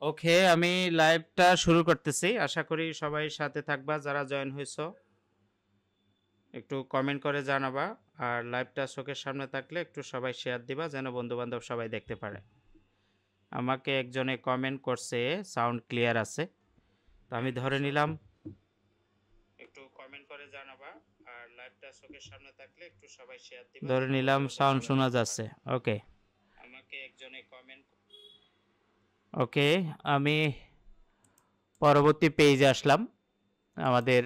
ওকে, আমি লাইভটা শুরু করতেছি। আশা করি সবাই সাথে থাকবা যারা জয়েন হইছো। একটু কমেন্ট করে জানাবা। আর লাইভটা চোখের সামনে থাকলে একটু সবাই শেয়ার দিবা যেন বন্ধু-বান্ধব সবাই দেখতে পারে। আমাকে একজনে কমেন্ট করছে সাউন্ড ক্লিয়ার আছে। তো আমি ধরে নিলাম একটু কমেন্ট করে জানাবা। আর লাইভটা চোখের সামনে থাকলে একটু সবাই শেয়ার দিবা। ধরে নিলাম সাউন্ড শোনা যাচ্ছে। ওকে। আমাকে একজনে কমেন্ট ওকে, আমি পরবর্তী পেজে আসলাম। আমাদের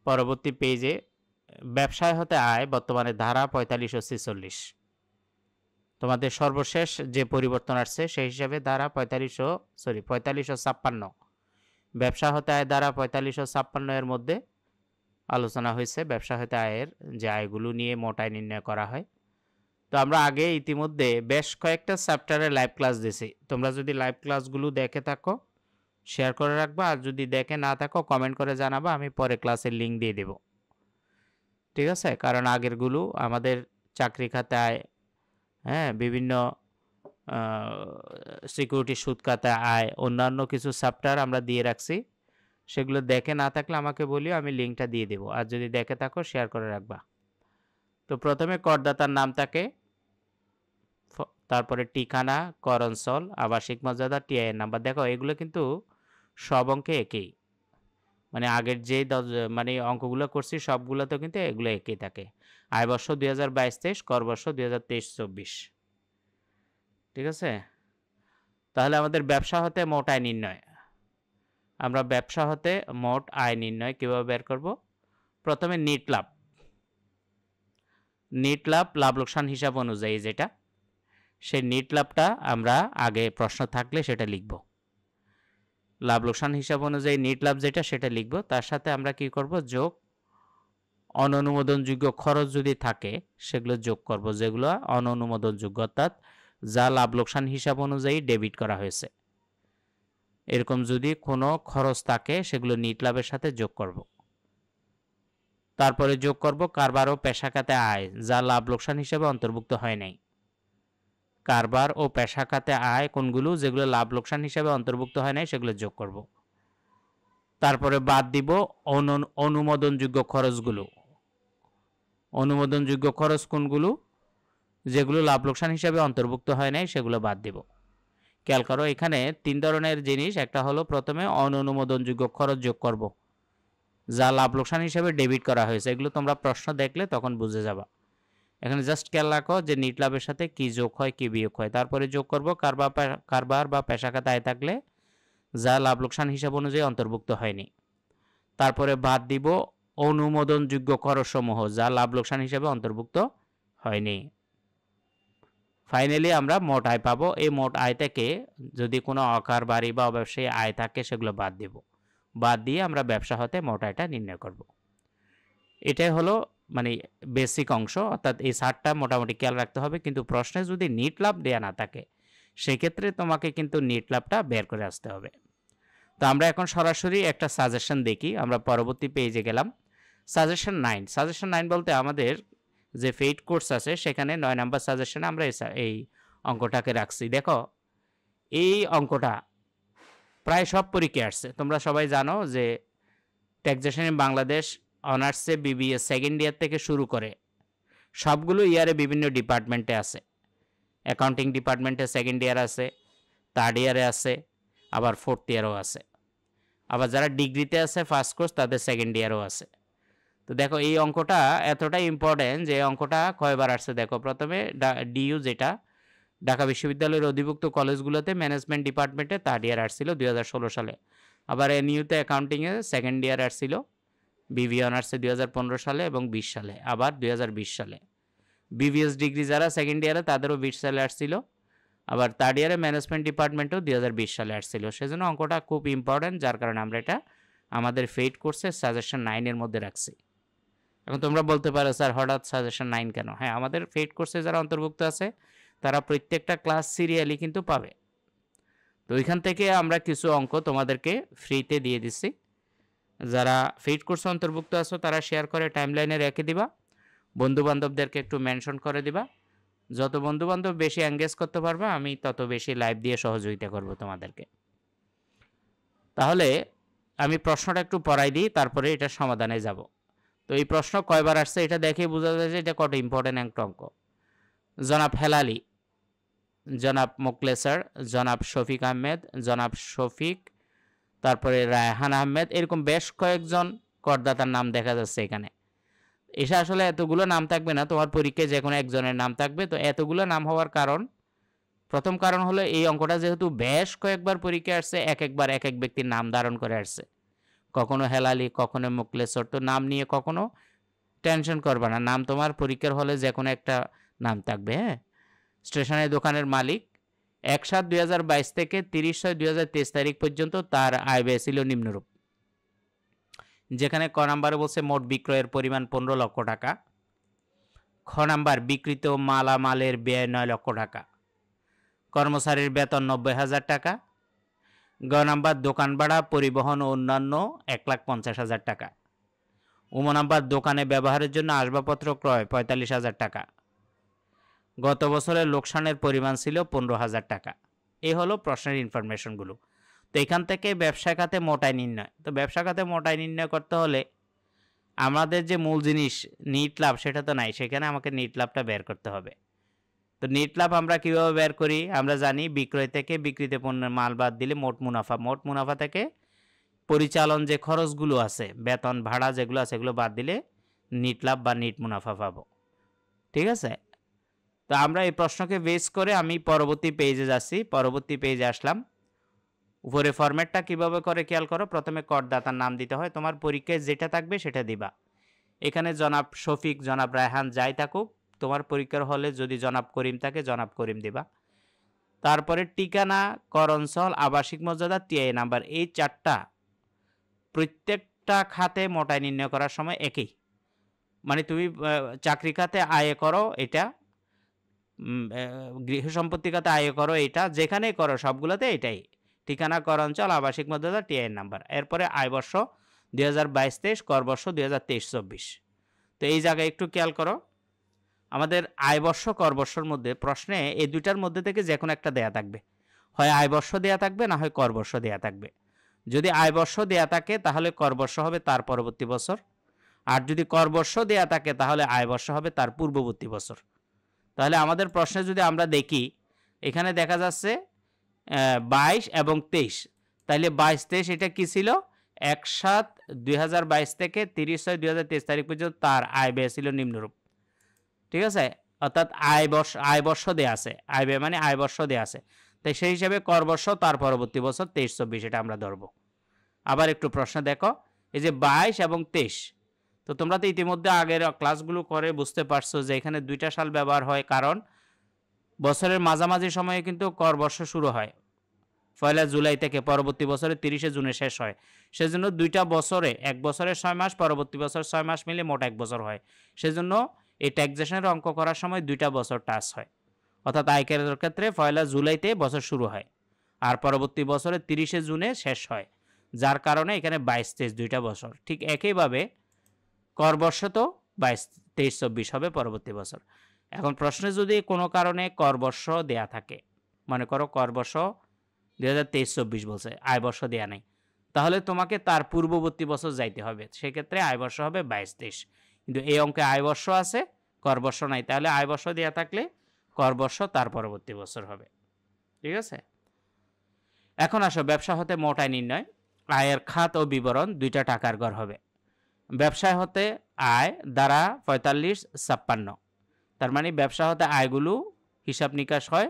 পরবর্তী পেজে ব্যবসায় হতে আয় বর্তমানে ধারা ৪৫৪৬। তোমাদের সর্বশেষ যে পরিবর্তন আসছে সেই হিসাবে ধারা ৪৫৫৬ ব্যবসা হতে আয় ধারা ৪৫৫৬ এর মধ্যে আলোচনা হয়েছে ব্যবসা হতে আয়ের যে আয়গুলো নিয়ে মোট আয় নির্ণয় করা হয়। তো আমরা আগে ইতিমধ্যে বেশ কয়েকটা চ্যাপ্টারে লাইভ ক্লাস দিছি। তোমরা যদি লাইভ ক্লাসগুলো দেখে থাকো শেয়ার করে রাখবা, আর যদি দেখে না থাকো কমেন্ট করে জানাবা, আমি পরে ক্লাসের লিঙ্ক দিয়ে দেব। ঠিক আছে, কারণ আগেরগুলো আমাদের চাকরি খাতায়, হ্যাঁ, বিভিন্ন সিকিউরিটি সুদ খাতা আয় অন্যান্য কিছু চ্যাপ্টার আমরা দিয়ে রাখছি। সেগুলো দেখে না থাকলে আমাকে বলিও, আমি লিঙ্কটা দিয়ে দেবো। আর যদি দেখে থাকো শেয়ার করে রাখবা। তো প্রথমে করদাতার নাম থাকে, তারপরে ঠিকানা, কর অঞ্চল, আবাসিক মর্যাদা, টিআইএন নাম্বার। দেখো এগুলো কিন্তু সব অঙ্কে একই, মানে আগের যে মানে অঙ্কগুলো করছি সবগুলোতেও কিন্তু এগুলো একই থাকে। আয়বর্ষ 2022-23, করবর্ষ 2023-24। ঠিক আছে, তাহলে আমাদের ব্যবসা হতে মোট আয় নির্ণয়। আমরা ব্যবসা হতে মোট আয় নির্ণয় কীভাবে বের করব? প্রথমে নিট লাভ, লাভ লোকসান হিসাব অনুযায়ী যেটা, সেই নিট লাভটা আমরা আগে প্রশ্ন থাকলে সেটা লিখব। লাভ লোকসান হিসাব অনুযায়ী নিট লাভ যেটা সেটা লিখব। তার সাথে আমরা কি করব? যোগ অননুমোদনযোগ্য খরচ যদি থাকে সেগুলো যোগ করব, যেগুলো অননুমোদনযোগ্য, অর্থাৎ যা লাভ লোকসান হিসাব অনুযায়ী ডেবিট করা হয়েছে। এরকম যদি কোনো খরচ থাকে সেগুলো নিট লাভের সাথে যোগ করব। তারপরে যোগ করব কারবার ও পেশাখাতে আয় যা লাভ লোকসান হিসাবে অন্তর্ভুক্ত হয় নাই। কারবার ও পেশাখাতে আয় কোনগুলো? যেগুলো লাভ লোকসান হিসাবে অন্তর্ভুক্ত হয় নাই সেগুলো যোগ করব। তারপরে বাদ দিব অনুমোদনযোগ্য খরচগুলো। অনুমোদনযোগ্য খরচ কোনগুলো? যেগুলো লাভ লোকসান হিসাবে অন্তর্ভুক্ত হয় নাই সেগুলো বাদ দিব। খেয়াল করো এখানে তিন ধরনের জিনিস। একটা হলো প্রথমে অননুমোদনযোগ্য খরচ যোগ করব, যা লাভ লোকসান হিসাবে ডেবিট করা হয়েছে। এগুলো তোমরা প্রশ্ন দেখলে তখন বুঝে যাবা। এখানে জাস্ট খেয়াল রাখো যে নিট লাভের সাথে কি যোগ হয় কি বিয়োগ হয়। তারপরে যোগ করব কারবার বা পেশাখাত আয় থাকলে যা লাভ লোকসান হিসাব অনুযায়ী অন্তর্ভুক্ত হয়নি। তারপরে বাদ দিব অনুমোদনযোগ্য খরচসমূহ যা লাভ লোকসান হিসাবে অন্তর্ভুক্ত হয়নি। ফাইনালি আমরা মোট আয় পাবো। এই মোট আয় থেকে যদি কোনো অকার বাড়ি বা অব্যবসায়ী আয় থাকে সেগুলো বাদ দেব। বাদ দিয়ে আমরা ব্যবসা হতে মোট আয়টা নির্ণয় করব। এটাই হলো মানে বেসিক অংশ, অর্থাৎ এই সারটা মোটামুটি খেয়াল রাখতে হবে। কিন্তু প্রশ্নে যদি নিট লাভ দেয়া না থাকে সেক্ষেত্রে তোমাকে কিন্তু নিট লাভটা বের করে আসতে হবে। তো আমরা এখন সরাসরি একটা সাজেশন দেখি। আমরা পরবর্তী পেজে গেলাম। সাজেশন 9। সাজেশন 9 বলতে আমাদের যে ফেইড কোর্স আছে সেখানে 9 নাম্বার সাজেশনে আমরা এই অঙ্কটাকে রাখছি। দেখো এই অঙ্কটা প্রায় সব পরীক্ষায় আসছে। তোমরা সবাই জানো যে ট্যাক্সেশন ইন বাংলাদেশ অনার্সে বিবিএ সেকেন্ড ইয়ার থেকে শুরু করে সবগুলো ইয়ারে বিভিন্ন ডিপার্টমেন্টে আছে। অ্যাকাউন্টিং ডিপার্টমেন্টে সেকেন্ড ইয়ার আছে, থার্ড ইয়ারে আছে, আবার ফোর্থ ইয়ারও আছে। আবার যারা ডিগ্রিতে আছে ফার্স্ট কোর্স তাদের সেকেন্ড ইয়ারও আছে। তো দেখো এই অঙ্কটা এতটাই ইম্পর্টেন্ট যে অঙ্কটা কয়বার আসছে দেখো। প্রথমে ডিইউ যেটা ঢাকা বিশ্ববিদ্যালয়ের অধিভুক্ত কলেজগুলোতে ম্যানেজমেন্ট ডিপার্টমেন্টে থার্ড ইয়ার আসছিল 2016 সালে। আবার এনইউতে অ্যাকাউন্টিংয়ে সেকেন্ড ইয়ার আসছিল, বিবিএ অনার্সে 2015 সালে এবং 20 সালে, আবার 2020 সালে। বিবিএস ডিগ্রি যারা সেকেন্ড ইয়ারে তাদেরও 20 সালে আসছিল। আবার থার্ড ইয়ারে ম্যানেজমেন্ট ডিপার্টমেন্টেও 2020 সালে আসছিল। সেজন্য অঙ্কটা খুব ইম্পর্টেন্ট, যার কারণে আমরা এটা আমাদের ফেইড কোর্সের সাজেশন 9-এর মধ্যে রাখছি। এখন তোমরা বলতে পারো স্যার হঠাৎ সাজেশন 9 কেন? হ্যাঁ, আমাদের ফেইড কোর্সে যারা অন্তর্ভুক্ত আছে তারা প্রত্যেকটা ক্লাস সিরিয়ালি কিন্তু পাবে। তো ওইখান থেকে আমরা কিছু অঙ্ক তোমাদেরকে ফ্রিতে দিয়ে দিচ্ছি। যারা ফেইড কোর্সে অন্তর্ভুক্ত আছো তারা শেয়ার করে টাইমলাইনে রেখে দিবা, বন্ধুবান্ধবদেরকে একটু মেনশন করে দিবা। যত বন্ধুবান্ধব বেশি এঙ্গেজ করতে পারবে আমি তত বেশি লাইভ দিয়ে সহযোগিতা করব তোমাদেরকে। তাহলে আমি প্রশ্নটা একটু পড়াই দিই, তারপরে এটা সমাধানে যাব। তো এই প্রশ্ন কয়বার আসছে এটা দেখে বোঝা যায় যে এটা কত ইম্পর্টেন্ট একটা অঙ্ক। জনাব হেলালি, জনাব মোকলেসার, জনাব শফিক আহমেদ, জনাব শফিক, তারপরে রায়হান আহমেদ, এরকম বেশ কয়েকজন করদাতার নাম দেখা যাচ্ছে এখানে। এসে আসলে এতগুলো নাম থাকবে না, তোমার পরীক্ষায় যে কোনো একজনের নাম থাকবে। তো এতগুলো নাম হওয়ার কারণ, প্রথম কারণ হলো এই অঙ্কটা যেহেতু বেশ কয়েকবার পরীক্ষায় আসছে, একবার এক এক ব্যক্তির নাম ধারণ করে আসছে, কখনো হেলালি, কখনো মোকলেসর। তো নাম নিয়ে কখনো টেনশন করবে না, নাম তোমার পরীক্ষার হলে যে কোনো একটা নাম থাকবে। হ্যাঁ, স্টেশনারি দোকানের মালিক 1/7/2022 থেকে 30/6/2023 তারিখ পর্যন্ত তার আয় ব্যয় ছিল নিম্নরূপ। যেখানে ক নাম্বারে বলছে মোট বিক্রয়ের পরিমাণ 15 লক্ষ টাকা, খ নাম্বার বিক্রিত মালামালের ব্যয় 9 লক্ষ টাকা, কর্মচারীর বেতন 90,000 টাকা, গ নাম্বার দোকান ভাড়া, পরিবহন ও অন্যান্য 1,50,000 টাকা, উম নাম্বার দোকানে ব্যবহারের জন্য আসবাবপত্র ক্রয় 45,000 টাকা, গত বছরের লোকসানের পরিমাণ ছিল 15,000 টাকা। এই হলো প্রশ্নের ইনফরমেশনগুলো। তো এখান থেকে ব্যবসা খাতে মোটাই নির্ণয়। তো ব্যবসা খাতে মোটাই নির্ণয় করতে হলে আমাদের যে মূল জিনিস নিট লাভ সেটা তো নাই, সেখানে আমাকে নিট লাভটা বের করতে হবে। তো নিট লাভ আমরা কীভাবে বের করি? আমরা জানি বিক্রয় থেকে বিক্রিত পণ্যের মাল বাদ দিলে মোট মুনাফা, মোট মুনাফা থেকে পরিচালন যে খরচগুলো আছে, বেতন ভাড়া যেগুলো আছে এগুলো বাদ দিলে নিট লাভ বা নিট মুনাফা পাবো। ঠিক আছে? তো আমরা এই প্রশ্নকে বেস করে আমি পরবর্তী পেজে যাচ্ছি। পরবর্তী পেজে আসলাম। উপরে ফরম্যাটটা কিভাবে করে খেয়াল করো। প্রথমে করদাতার নাম দিতে হয়, তোমার পরীক্ষায় যেটা থাকবে সেটা দিবা। এখানে জনাব শফিক, জনাব রায়হান যাই থাকুক, তোমার পরীক্ষার হলে যদি জনাব করিম থাকে জনাব করিম দিবা। তারপরে ঠিকানা, কর অঞ্চল, আবাসিক মর্যাদা, টিআই নাম্বার, এই চারটা প্রত্যেকটা খাতে মোটাই নির্ণয় করার সময় একই। মানে তুমি চাকরি খাতে আয় করো এটা, গৃহ সম্পত্তি খাতে আয় করো এটা, যেখানেই করো সবগুলোতে এটাই। ঠিকানা, কর অঞ্চল, আবাসিক মর্যাদা, টিআই নাম্বার। এরপরে আয়বর্ষ 2022-23, করবর্ষ 2023-24। তো এই জায়গায় একটু খেয়াল করো, আমাদের আয়বর্ষ করবর্ষর মধ্যে প্রশ্নে এই দুইটার মধ্যে থেকে যে কোনো একটা দেয়া থাকবে, হয় আয়বর্ষ দেয়া থাকবে না হয় করবর্ষ দেয়া থাকবে। যদি আয়বর্ষ দেয়া থাকে তাহলে করবর্ষ হবে তার পরবর্তী বছর, আর যদি করবর্ষ দেয়া থাকে তাহলে আয়বর্ষ হবে তার পূর্ববর্তী বছর। তাহলে আমাদের প্রশ্নে যদি আমরা দেখি, এখানে দেখা যাচ্ছে 22 এবং 23, তাইলে 22-23 এটা কি ছিল? 1/7/2022 থেকে 30/6/2023 তারিখ পর্যন্ত তার আয় ব্যয় ছিল নিম্নরূপ। ঠিক আছে? অর্থাৎ আয়বর্ষ দেয়া আছে, আয় ব্যয় মানে আয়বর্ষ দেয়া আছে। তাই সেই হিসাবে করবর্ষ তার পরবর্তী বছর 23-24 এটা আমরা ধরবো। আবার একটু প্রশ্ন দেখো, এই যে 22 এবং 23, তো তোমরা তো ইতিমধ্যে আগের ক্লাসগুলো করে বুঝতে পারছো যে এখানে দুইটা সাল ব্যবহার হয়, কারণ বছরের মাঝামাঝি সময়ে কিন্তু করবর্ষ শুরু হয় 1 জুলাই থেকে, পরবর্তী বছরের 30 জুনে শেষ হয়। সেজন্য দুইটা বছরে, এক বছরের 6 মাস, পরবর্তী বছর 6 মাস মিলে মোট 1 বছর হয়। সেজন্য এই ট্যাক্সেশনের অঙ্ক করার সময় দুইটা বছর টাচ হয়। অর্থাৎ আয়করের ক্ষেত্রে 1 জুলাইতে বছর শুরু হয় আর পরবর্তী বছরের 30 জুনে শেষ হয়, যার কারণে এখানে 22-23 দুইটা বছর। ঠিক একইভাবে করবর্ষ তো 22-23-24 হবে পরবর্তী বছর। এখন প্রশ্নে যদি কোনো কারণে করবর্ষ দেয়া থাকে, মনে করো করবর্ষ 2023-24 বলছে, আয়বর্ষ দেয়া নাই, তাহলে তোমাকে তার পূর্ববর্তী বছর যাইতে হবে। সেক্ষেত্রে আয়বর্ষ হবে 22-23। কিন্তু এই অঙ্কে আয়বর্ষ আছে, করবর্ষ নাই, তাহলে আয়বর্ষ দেয়া থাকলে করবর্ষ তার পরবর্তী বছর হবে। ঠিক আছে? এখন আসো ব্যবসা হতে মোট আয় নির্ণয়। আয়ের খাত ও বিবরণ দুইটা টাকার ঘর হবে। ব্যবসায় হতে আয় দ্বারা 45-56, তার মানে ব্যবসা হতে আয়গুলো হিসাব নিকাশ হয়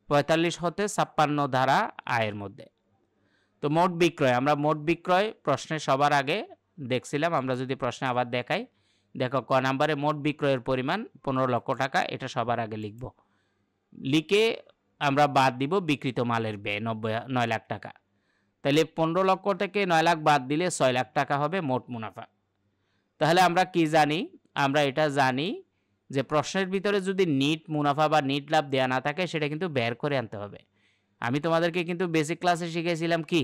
45 হতে 56 ধারা আয়ের মধ্যে। তো মোট বিক্রয়, আমরা মোট বিক্রয় প্রশ্নে সবার আগে দেখছিলাম, আমরা যদি প্রশ্নে আবার দেখাই, দেখো ক নাম্বারে মোট বিক্রয়ের পরিমাণ 15 লক্ষ টাকা, এটা সবার আগে লিখব। লিখে আমরা বাদ দিব বিক্রিত মালের ব্যয় 9 লাখ টাকা। তাহলে 15 লক্ষ থেকে 9 লাখ বাদ দিলে 6 লাখ টাকা হবে মোট মুনাফা। তাহলে আমরা কি জানি? আমরা এটা জানি যে প্রশ্নের ভিতরে যদি নিট মুনাফা বা নিট লাভ দেয়া না থাকে সেটা কিন্তু বের করে আনতে হবে। আমি তোমাদেরকে কিন্তু বেসিক ক্লাসে শিখিয়েছিলাম কি?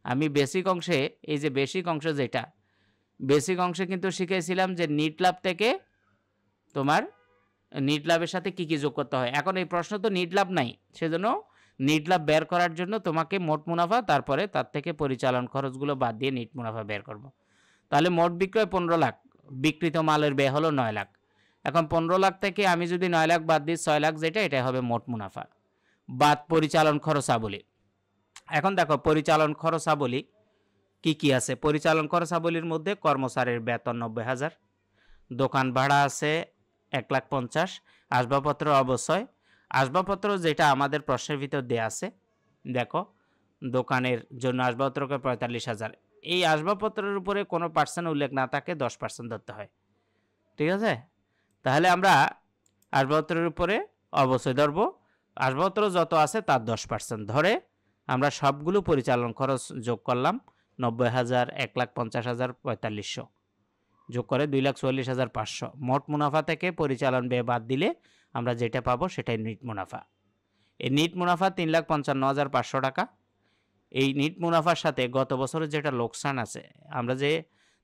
আমি বেসিক অংশে, এই যে বেসিক অংশ যেটা, বেসিক অংশে কিন্তু শিখিয়েছিলাম যে নিট লাভ থেকে তোমার নিট লাভের সাথে কি কি যোগ করতে হয়। এখন এই প্রশ্ন তো নিট লাভ নাই, সেজন্য নিট লাভ বের করার জন্য তোমাকে মোট মুনাফা তারপরে তার থেকে পরিচালন খরচগুলো বাদ দিয়ে নিট মুনাফা বের করব। তাহলে মোট বিক্রয় 15 লাখ, বিক্রিত মালের ব্যয় হলো 9 লাখ। এখন 15 লাখ থেকে আমি যদি 9 লাখ বাদ দিই 6 লাখ যেটা, এটা হবে মোট মুনাফা বাদ পরিচালন খরচাবলী। এখন দেখো পরিচালন খরচাবলী কি কি আছে। পরিচালন খরচাবলীর মধ্যে কর্মচারীর বেতন 90,000, দোকান ভাড়া আছে 1,50,000, আসবাবপত্র অবশ্যই। আসবাবপত্র যেটা আমাদের প্রশ্নের ভিতর দেয়া আছে, দেখো দোকানের জন্য আসবাবপত্রকে 45,000। এই আসবাবপত্রের উপরে কোনো পার্সেন্ট উল্লেখ না থাকে 10% ধরতে হয়, ঠিক আছে। তাহলে আমরা আসবাবপত্রের উপরে অবশ্যই ধরবো, আসবাবপত্র যত আছে তার 10% ধরে আমরা সবগুলো পরিচালন খরচ যোগ করলাম। 90,000, 1,50,000, 4500 যোগ করে 2,44,500। মোট মুনাফা থেকে পরিচালন ব্যয় বাদ দিলে আমরা যেটা পাবো সেটাই নিট মুনাফা। এই নিট মুনাফা 3,55,500 টাকা। এই নিট মুনাফার সাথে গত বছরের যেটা লোকসান আছে, আমরা যে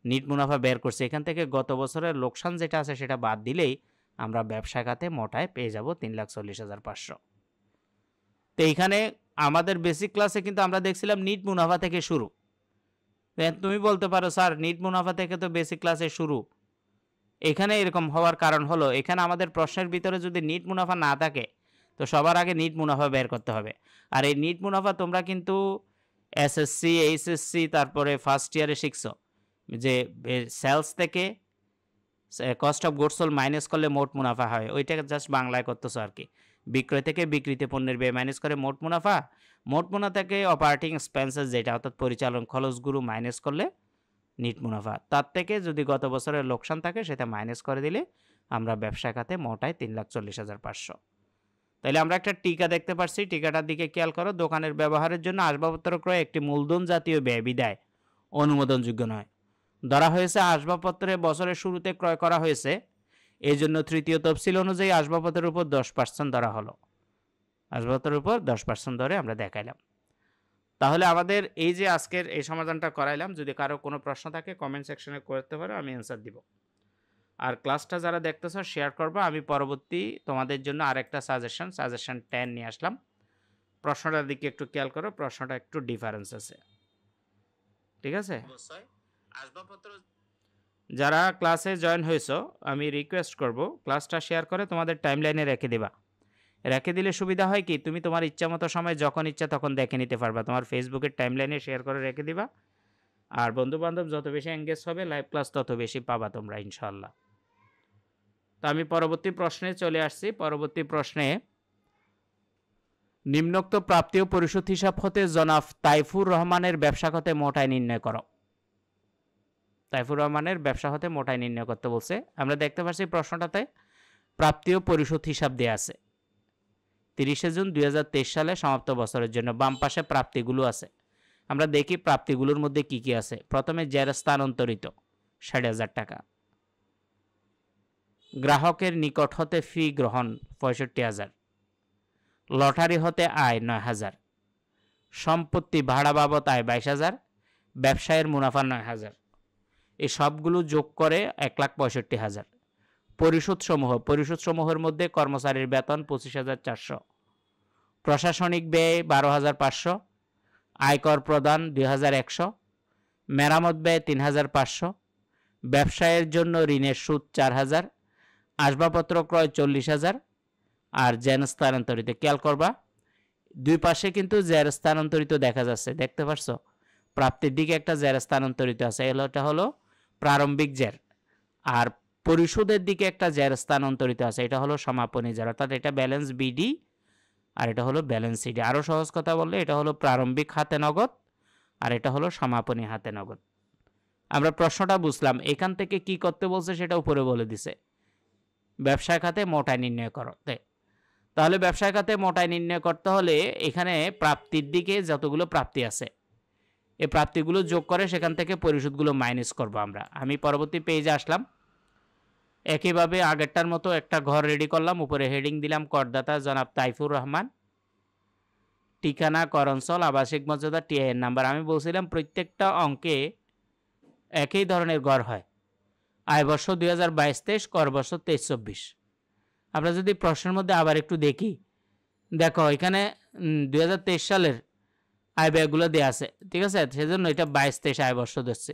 নিট মুনাফা বের করছি এখান থেকে গত বছরের লোকসান যেটা আছে সেটা বাদ দিলেই আমরা ব্যবসা খাতে মোটায় পেয়ে যাব 3,40,500। তো এইখানে আমাদের বেসিক ক্লাসে কিন্তু আমরা দেখছিলাম নিট মুনাফা থেকে শুরু। তুমি বলতে পারো স্যার নিট মুনাফা থেকে তো বেসিক ক্লাসে শুরু। এখানে এরকম হওয়ার কারণ হলো এখানে আমাদের প্রশ্নের ভিতরে যদি নিট মুনাফা না থাকে তো সবার আগে নিট মুনাফা বের করতে হবে। আর এই নিট মুনাফা তোমরা কিন্তু এসএসসি, এইচএসসি তারপরে ফার্স্ট ইয়ারে শিখছো যে সেলস থেকে cost of goods sold minus করলে মোট মুনাফা হয়, ওইটাকে জাস্ট বাংলায় করতেছো আর কি। বিক্রয় থেকে বিক্রিত পণ্যের ব্যয় মাইনাস করে মোট মুনাফা, মোট মুনাফা থেকে অপারেটিং এক্সপেন্সেস যেটা অর্থাৎ পরিচালন খরচগুলো মাইনাস করলে নিট মুনাফা, তার থেকে যদি গত বছরের লোকসান থাকে সেটা মাইনাস করে দিলে আমরা ব্যবসা খাতে মোটায় 3,40,500। তাইলে আমরা একটা টিকা দেখতে পাচ্ছি, টিকাটার দিকে খেয়াল করো। দোকানের ব্যবহারের জন্য আসবাবপত্র ক্রয় একটি মূলধন জাতীয় ব্যয় বিদায় অনুমোদনযোগ্য নয়। ধরা হয়েছে আসবাবপত্রে বছরের শুরুতে ক্রয় করা হয়েছে, এই জন্য তৃতীয় তফসিল অনুযায়ী আসবাবপত্রের উপর 10% ধরা হলো। আসবাবপত্রের উপর 10% ধরে আমরা দেখাইলাম। তাহলে আমাদের এই যে আজকের এই সমাধানটা করাইলাম, যদি কারো কোনো প্রশ্ন থাকে কমেন্ট সেকশনে করতে পারো, আমি অ্যান্সার দিব। আর ক্লাসটা যারা দেখতেছ শেয়ার করবো। আমি পরবর্তী তোমাদের জন্য আরেকটা সাজেশন 10 নিয়ে আসলাম। প্রশ্নটার দিকে একটু খেয়াল করো, প্রশ্নটা একটু ডিফারেন্স আছে, ঠিক আছে। আসবাবপত্র যারা ক্লাসে জয়েন হয়েছো আমি রিকোয়েস্ট করব ক্লাসটা শেয়ার করে তোমাদের টাইমলাইনে রেখে দেবা। রেখে দিলে সুবিধা হয় কি, তুমি তোমার ইচ্ছা মতো সময় যখন ইচ্ছা তখন দেখে নিতে পারবা। তোমার ফেসবুকের টাইমলাইনে শেয়ার করে রেখে দিবা। আর বন্ধুবান্ধব যত বেশি এঙ্গেজ হবে লাইভ ক্লাস তত বেশি পাবা তোমরা ইনশাআল্লাহ। তো আমি পরবর্তী প্রশ্নে চলে আসছি। পরবর্তী প্রশ্নে নিম্নোক্ত প্রাপ্তি ও পরিশোধ হিসাব হতে জনাব তাইফুর রহমানের ব্যবসা খাতে মোট আয় নির্ণয় করো। তাইফুর রহমানের ব্যবসা হতে মোট আয় নির্ণয় করতে বলছে। আমরা দেখতে পাচ্ছি প্রশ্নটাতে প্রাপ্তি ও পরিশোধ হিসাব দেয়া আছে 30 জুন 2023 সালে সমাপ্ত বছরের জন্য। বাম পাশে প্রাপ্তিগুলো আছে, আমরা দেখি প্রাপ্তিগুলোর মধ্যে কি কি আছে। প্রথমে জের স্থানান্তরিত 60,000 টাকা, গ্রাহকের নিকট হতে ফি গ্রহণ 65,000, লটারি হতে আয় 9,000, সম্পত্তি ভাড়া বাবদ আয় 22,000, ব্যবসায়ের মুনাফা 9,000। এই সবগুলো যোগ করে 1,65,000। পরিশোধসমূহের মধ্যে কর্মচারীর বেতন 25,400, প্রশাসনিক ব্যয় 12,500, আয়কর প্রদান 2,100, মেরামত ব্যয় 3,500, ব্যবসায়ের জন্য ঋণের সুদ 4,000, আসবাবপত্র ক্রয় 40,000 আর জেন স্থানান্তরিত। খেয়াল করবা দুই পাশে কিন্তু জের স্থানান্তরিত দেখা যাচ্ছে, দেখতে পারছো। প্রাপ্তির দিকে একটা জের স্থানান্তরিত আছে, এটা হলো প্রারম্ভিক জের। আর পরিশোধের দিকে একটা জের স্থানান্তরিত আছে, এটা হলো সমাপনী জের। অর্থাৎ এটা ব্যালেন্স বিডি আর এটা হলো ব্যালেন্স সিডি। আরও সহজ কথা বললে এটা হলো প্রারম্ভিক হাতে নগদ আর এটা হলো সমাপনী হাতে নগদ। আমরা প্রশ্নটা বুঝলাম, এখান থেকে কি করতে বলছে সেটা উপরে বলে দিছে। ব্যবসায় খাতে মোট আয় নির্ণয় করো। তাহলে ব্যবসায় খাতে মোট আয় নির্ণয় করতে হলে এখানে প্রাপ্তির দিকে যতগুলো প্রাপ্তি আছে এই প্রাপ্তিগুলো যোগ করে সেখান থেকে পরিশোধগুলো মাইনাস করবো আমরা। আমি পরবর্তী পেজে আসলাম। একইভাবে আগেরটার মতো একটা ঘর রেডি করলাম, উপরে হেডিং দিলাম করদাতা জনাব তাইফুর রহমান, ঠিকানা কর অঞ্চল, আবাসিক মর্যাদা, টিআইএন নাম্বার। আমি বলছিলাম প্রত্যেকটা অঙ্কে একই ধরনের ঘর হয়। আয় বর্ষ 2022-23, কর বর্ষ 23-24। আমরা যদি প্রশ্নের মধ্যে আবার একটু দেখি দেখো এখানে 2023 সালের আয় ব্যয়গুলো দেওয়া আছে, ঠিক আছে? সেজন্য এটা 22-23 আয় বর্ষ ধরছে,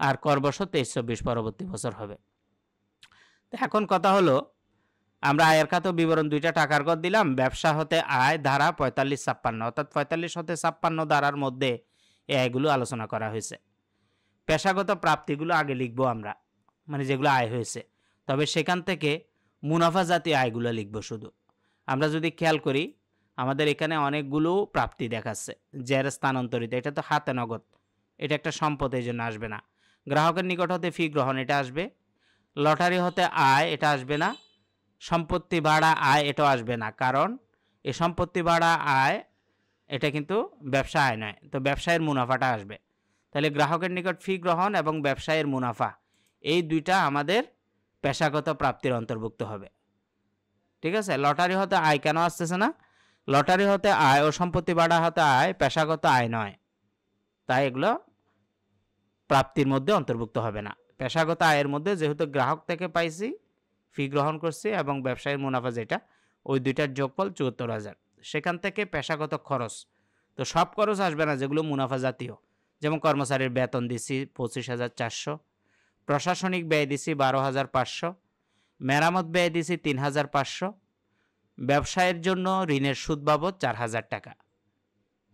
আর কর বর্ষ 23-24 পরবর্তী বছর হবে। তো এখন কথা হলো, আমরা আয়ের খাতে বিবরণ দুইটা টাকার গড় দিলাম, ব্যবসা হতে আয় ধারা 45-56, অর্থাৎ 45 হতে 56 ধারার মধ্যে এই আয়গুলো আলোচনা করা হয়েছে। পেশাগত প্রাপ্তিগুলো আগে লিখবো আমরা, মানে যেগুলো আয় হয়েছে, তবে সেখান থেকে মুনাফা জাতীয় আয়গুলো লিখবো শুধু। আমরা যদি খেয়াল করি, আমাদের এখানে অনেকগুলো প্রাপ্তি দেখাচ্ছে। জের স্থানান্তরিত, এটা তো হাতে নগদ, এটা একটা সম্পদ, এই জন্য আসবে না। গ্রাহকের নিকট হতে ফি গ্রহণ, এটা আসবে। লটারি হতে আয়, এটা আসবে না। সম্পত্তি ভাড়া আয়, এটাও আসবে না, কারণ এই সম্পত্তি ভাড়া আয় এটা কিন্তু ব্যবসা আয় নয়, তো ব্যবসায়ের মুনাফাটা আসবে। তাহলে গ্রাহকের নিকট ফি গ্রহণ এবং ব্যবসায়ের মুনাফা, এই দুইটা আমাদের পেশাগত প্রাপ্তির অন্তর্ভুক্ত হবে, ঠিক আছে? লটারি হতে আয় কেন আসতেছে না? লটারি হতে আয় ও সম্পত্তি ভাড়া হতে আয় পেশাগত আয় নয়, তাই এগুলো প্রাপ্তির মধ্যে অন্তর্ভুক্ত হবে না। পেশাগত আয়ের মধ্যে যেহেতু গ্রাহক থেকে পাইছি, ফি গ্রহণ করছি, এবং ব্যবসায়ের মুনাফা যেটা, ওই দুইটার যোগফল 74,000। সেখান থেকে পেশাগত খরচ, তো সব খরচ আসবে না যেগুলো মুনাফা জাতীয়, যেমন কর্মচারীর বেতন দিছি 25,400, প্রশাসনিক ব্যয় দিছি 12,500, মেরামত ব্যয় দিছি 3,500, ব্যবসায়ের জন্য ঋণের সুদ বাবদ 4,000 টাকা।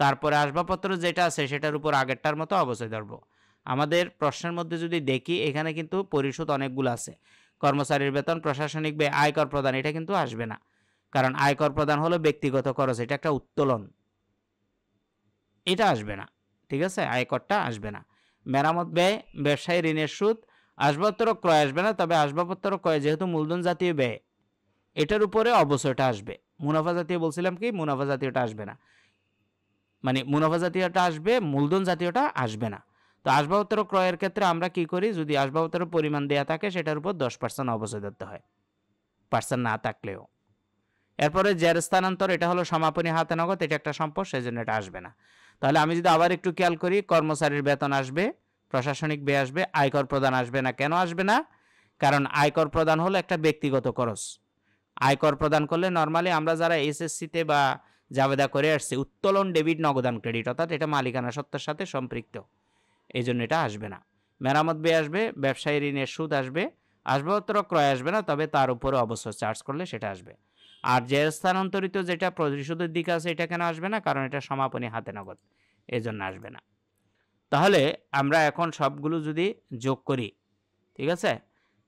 তারপরে আসবাবপত্র যেটা আছে সেটার উপর আগেরটার মতো অবশ্যই ধরবো। আমাদের প্রশ্নের মধ্যে যদি দেখি, এখানে কিন্তু পরিশোধ অনেকগুলো আছে। কর্মচারীর বেতন, প্রশাসনিক ব্যয়, আয়কর প্রদান, এটা কিন্তু আসবে না, কারণ আয়কর প্রদান হলো ব্যক্তিগত খরচ, এটা একটা উত্তোলন, এটা আসবে না, ঠিক আছে? আয়করটা আসবে না। মেরামত ব্যয়, ব্যবসায়ী ঋণের সুদ, আসবাবপত্র ক্রয় আসবে না, তবে আসবাবপত্র ক্রয় যেহেতু মূলধন জাতীয় ব্যয়, এটার উপরে অবশ্যইটা আসবে। মুনাফা জাতীয় বলছিলাম কি, মুনাফা জাতীয়টা আসবে না, মানে মুনাফা জাতীয়টা আসবে, মূলধন জাতীয়টা আসবে না। তো আসবাবপত্র ক্রয়ের ক্ষেত্রে আমরা কি করি, যদি আসবাবপত্রের পরিমাণ দেয়া থাকে সেটার উপর 10% অবশ্যই ধরতে হয়, পার্সেন্ট না থাকলেও। এরপরে জের স্থানান্তর, এটা হলো সমাপনী হাতে নগদ, এটা একটা সম্পদ, সেই জন্য এটা আসবে না। তাহলে আমি যদি আবার একটু খেয়াল করি, কর্মচারীর বেতন আসবে, প্রশাসনিক ব্যয় আসবে, আয়কর প্রদান আসবে না। কেন আসবে না? কারণ আয়কর প্রদান হলো একটা ব্যক্তিগত খরচ। আয়কর প্রদান করলে নর্মালি আমরা যারা এসএসসিতে বা জাবেদা করে আসছি, উত্তোলন ডেবিট নগদান ক্রেডিট, অর্থাৎ এটা মালিকানা সত্ত্বের সাথে সম্পৃক্ত, এই জন্য এটা আসবে না। মেরামত ব্যয় আসবে, ব্যবসায়ী ঋণের সুদ আসবে, আসবাবপত্র ক্রয় আসবে না, তবে তার উপরে অবশ্যই চার্জ করলে সেটা আসবে। আর যে স্থানান্তরিত যেটা পরিশোধের দিকে আছে, এটা কেন আসবে না? কারণ এটা সমাপনী হাতে নগদ, এই জন্য আসবে না। তাহলে আমরা এখন সবগুলো যদি যোগ করি, ঠিক আছে,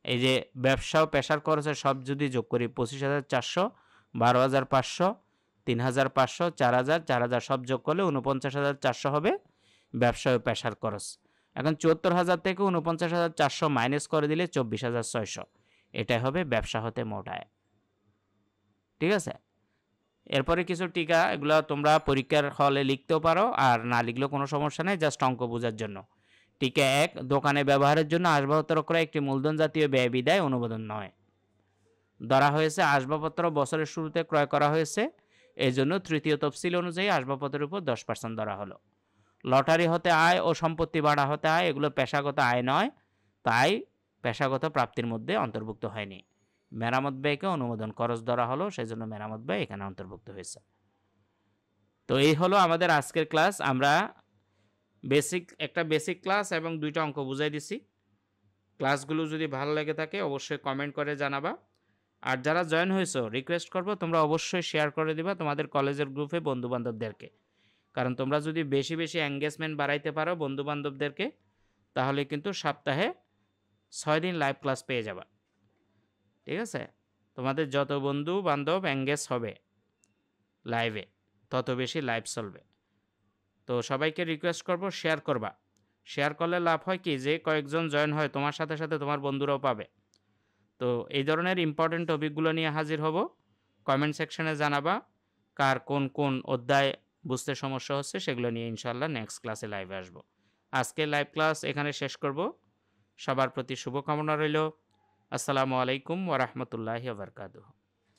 এই যে ব্যবসা ও পেশার খরচের সব যদি যোগ করি, 25,400, 12,500, 3,500, 4,000, 4,000 সব যোগ করলে 49,400 হবে ব্যবসা ও পেশার খরচ। এখন 74,000 থেকে 49,400 মাইনাস করে দিলে 24,600, এটাই হবে ব্যবসা হতে মোট আয়, ঠিক আছে? এরপরে কিছু টিকা, এগুলো তোমরা পরীক্ষার হলে লিখতেও পারো, আর না লিখলেও কোনো সমস্যা নেই, জাস্ট অঙ্ক বোঝার জন্য। টিকা 1, দোকানে ব্যবহারের জন্য আসবাবপত্র ক্রয় একটি মূলধন জাতীয় ব্যয় বিধায় অনুমোদন নয়। ধরা হয়েছে আসবাবপত্র বছরের শুরুতে ক্রয় করা হয়েছে, এই জন্য তৃতীয় তফসিল অনুযায়ী আসবাবপত্রের উপর 10% ধরা হলো। লটারি হতে আয় ও সম্পত্তি ভাড়া হতে আয়, এগুলো পেশাগত আয় নয়, তাই পেশাগত প্রাপ্তির মধ্যে অন্তর্ভুক্ত হয়নি। মেরামত ব্যয়কে অনুমোদন খরচ ধরা হলো, সেই জন্য মেরামত ব্যয় এখানে অন্তর্ভুক্ত হয়েছে। তো এই হলো আমাদের আজকের ক্লাস। আমরা একটা বেসিক ক্লাস এবং 2টা অঙ্ক বুঝাই দিছি। ক্লাসগুলো যদি ভালো লেগে থাকে অবশ্যই কমেন্ট করে জানাবা। আর যারা জয়েন হয়েছো, রিকোয়েস্ট করবো তোমরা অবশ্যই শেয়ার করে দিবা তোমাদের কলেজের গ্রুপে বন্ধুবান্ধবদেরকে, কারণ তোমরা যদি বেশি বেশি এঙ্গেজমেন্ট বাড়াইতে পারো বন্ধুবান্ধবদেরকে, তাহলে কিন্তু সপ্তাহে 6 দিন লাইভ ক্লাস পেয়ে যাবা, ঠিক আছে? তোমাদের যত বন্ধু বান্ধব এঙ্গেজ হবে লাইভে, তত বেশি লাইভ চলবে। তো সবাইকে রিকোয়েস্ট করব, শেয়ার করবা। শেয়ার করলে লাভ হয় কি, যে কয়েকজন জয়েন হয় তোমার সাথে সাথে তোমার বন্ধুরাও পাবে। তো এই ধরনের ইম্পর্টেন্ট টপিকগুলো নিয়ে হাজির হব। কমেন্ট সেকশনে জানাবা কার কোন কোন অধ্যায় বুঝতে সমস্যা হচ্ছে, সেগুলো নিয়ে ইনশাল্লাহ নেক্সট ক্লাসে লাইভে আসবো। আজকে লাইভ ক্লাস এখানে শেষ করব। সবার প্রতি শুভকামনা রইল। আসসালামু আলাইকুম ওয়া রাহমাতুল্লাহি ওয়া বারাকাতুহু।